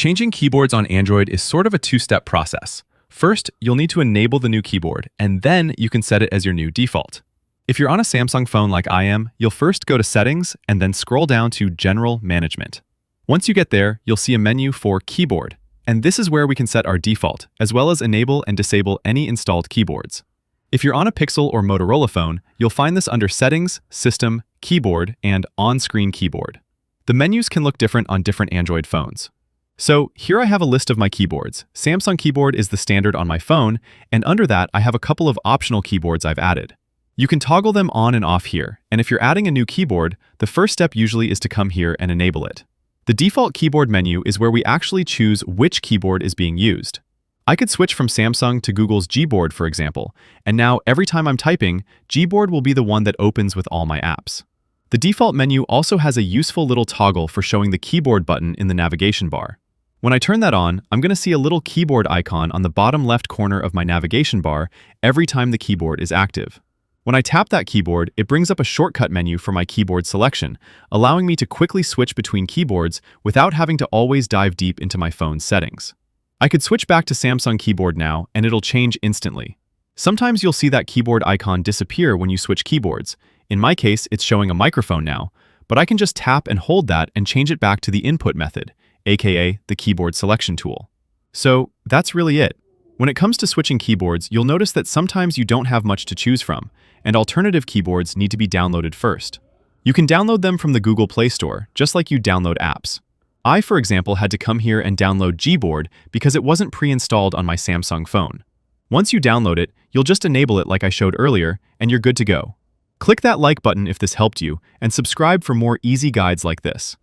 Changing keyboards on Android is sort of a two-step process. First, you'll need to enable the new keyboard, and then you can set it as your new default. If you're on a Samsung phone like I am, you'll first go to Settings and then scroll down to General Management. Once you get there, you'll see a menu for Keyboard, and this is where we can set our default, as well as enable and disable any installed keyboards. If you're on a Pixel or Motorola phone, you'll find this under Settings, System, Keyboard, and On-Screen Keyboard. The menus can look different on different Android phones. So here I have a list of my keyboards. Samsung keyboard is the standard on my phone, and under that I have a couple of optional keyboards I've added. You can toggle them on and off here, and if you're adding a new keyboard, the first step usually is to come here and enable it. The default keyboard menu is where we actually choose which keyboard is being used. I could switch from Samsung to Google's Gboard, for example, and now every time I'm typing, Gboard will be the one that opens with all my apps. The default menu also has a useful little toggle for showing the keyboard button in the navigation bar. When I turn that on, I'm going to see a little keyboard icon on the bottom left corner of my navigation bar every time the keyboard is active. When I tap that keyboard, it brings up a shortcut menu for my keyboard selection, allowing me to quickly switch between keyboards without having to always dive deep into my phone's settings. I could switch back to Samsung keyboard now, and it'll change instantly. Sometimes you'll see that keyboard icon disappear when you switch keyboards. In my case, it's showing a microphone now, but I can just tap and hold that and change it back to the input method, aka the keyboard selection tool. So that's really it. When it comes to switching keyboards, you'll notice that sometimes you don't have much to choose from, and alternative keyboards need to be downloaded first. You can download them from the Google Play Store, just like you download apps. I, for example, had to come here and download Gboard because it wasn't pre-installed on my Samsung phone. Once you download it, you'll just enable it like I showed earlier, and you're good to go. Click that like button if this helped you, and subscribe for more easy guides like this.